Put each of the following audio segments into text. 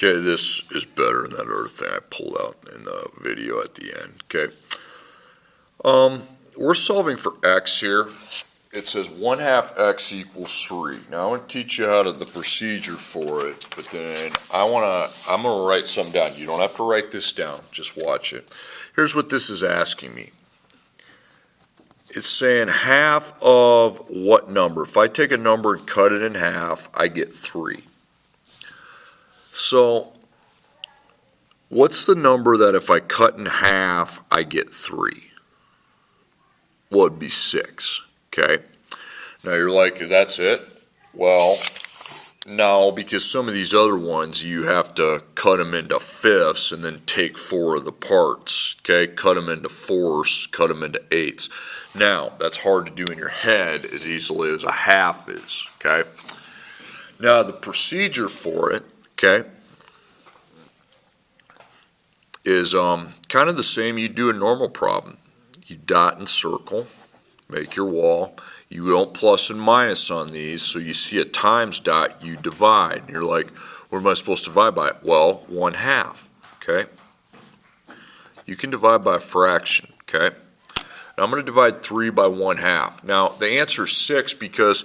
Okay, this is better than that other thing I pulled out in the video at the end. Okay, we're solving for x here. It says 1/2 x equals 3. Now I want to teach you how to the procedure for it, but then I'm gonna write some down. You don't have to write this down, just watch it. Here's what this is asking me. It's saying half of what number? If I take a number and cut it in half, I get 3. So what's the number that if I cut in half, I get 3? Well, it'd be 6. Okay, now you're like, that's it? Well, no, because some of these other ones you have to cut them into fifths and then take 4 of the parts. Okay, cut them into fourths, cut them into eighths. Now, that's hard to do in your head as easily as a half is. Okay, now the procedure for it, okay, is kind of the same you do a normal problem. You dot and circle, make your wall. You don't plus and minus on these, so you see a times dot, you divide. You're like, what am I supposed to divide by? Well, 1/2, okay? You can divide by a fraction, okay? Now I'm going to divide 3 by 1/2. Now, the answer is 6 because,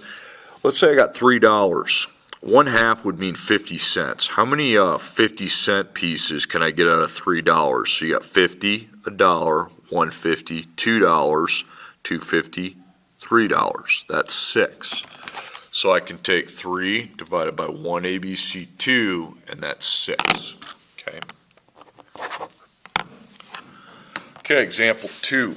let's say I got $3. 1/2 would mean 50 cents. How many 50-cent pieces can I get out of $3? So you got 50, $1, $1.50, $2, $2.50, $3. That's 6. So I can take 3 divided by 1 ABC2, and that's 6. Okay. Okay, example 2.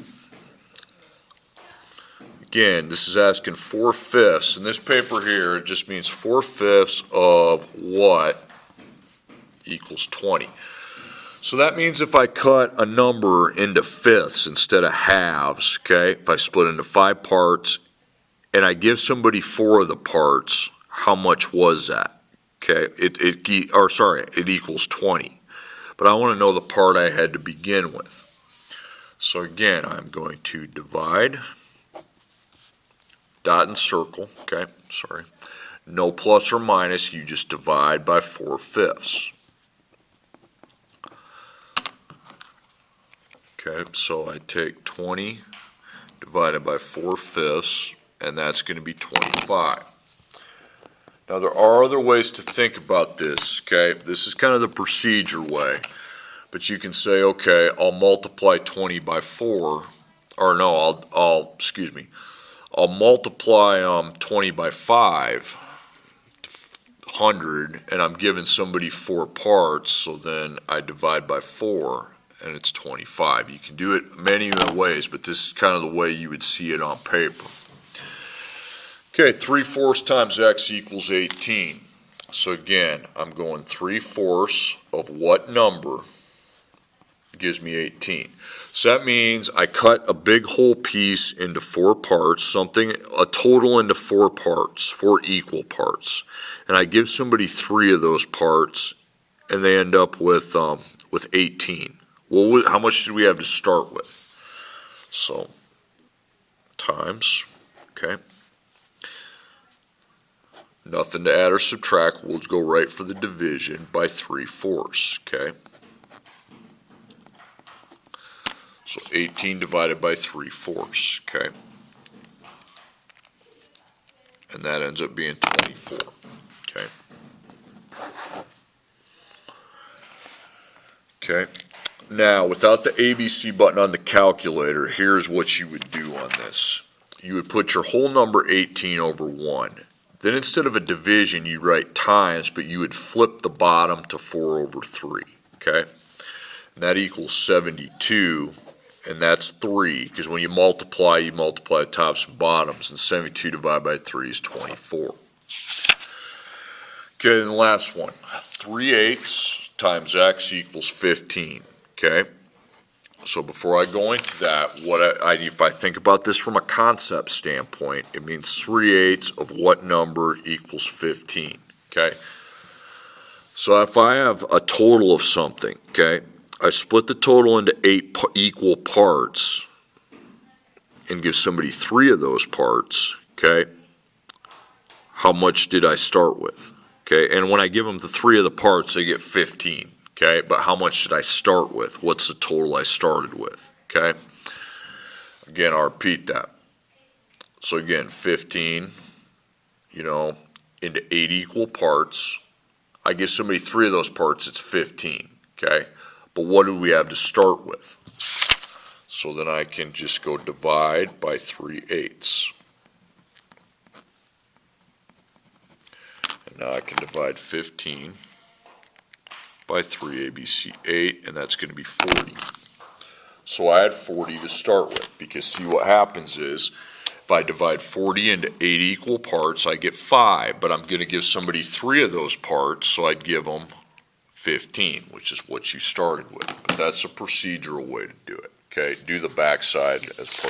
Again, this is asking 4/5, and this paper here, it just means 4/5 of what equals 20. So that means if I cut a number into fifths instead of halves, okay, if I split into 5 parts and I give somebody 4 of the parts, how much was that? Okay, it equals 20. But I want to know the part I had to begin with. So again, I'm going to divide, dot and circle, okay, sorry. No plus or minus, you just divide by 4/5. Okay, so I take 20 divided by 4/5, and that's going to be 25. Now there are other ways to think about this, okay? This is kind of the procedure way. But you can say, okay, I'll multiply 20 by 4, or no, I'll multiply 20 by 500, and I'm giving somebody 4 parts, so then I divide by 4. And it's 25. You can do it many other ways, but this is kind of the way you would see it on paper. Okay, 3/4 times x equals 18. So again, I'm going 3/4 of what number gives me 18. So that means I cut a big whole piece into 4 parts, a total into 4 parts, 4 equal parts. And I give somebody 3 of those parts, and they end up with 18. Well, how much did we have to start with? So, times, okay. Nothing to add or subtract. We'll go right for the division by 3/4, okay. So 18 divided by 3/4, okay. And that ends up being 24, okay. Okay. Now, without the ABC button on the calculator, here's what you would do on this. You would put your whole number 18 over 1. Then instead of a division, you'd write times, but you would flip the bottom to 4 over 3, okay? And that equals 72, and that's 3, because when you multiply the tops and bottoms, and 72 divided by 3 is 24. Okay, and the last one, 3/8 times x equals 15. Okay, so before I go into that, if I think about this from a concept standpoint, it means 3/8 of what number equals 15. Okay, so if I have a total of something, okay, I split the total into 8 equal parts and give somebody 3 of those parts, okay, how much did I start with? Okay, and when I give them the 3 of the parts, they get 15. Okay, but how much did I start with? What's the total I started with? Okay, again, I'll repeat that. So again, 15, into 8 equal parts. I give somebody 3 of those parts, it's 15. Okay, but what do we have to start with? So then I can just go divide by 3/8. And now I can divide 15 by 3, ABC 8, and that's going to be 40. So I had 40 to start with, because see what happens is, if I divide 40 into 8 equal parts, I get 5, but I'm going to give somebody 3 of those parts, so I'd give them 15, which is what you started with. But that's a procedural way to do it. Okay, do the backside as part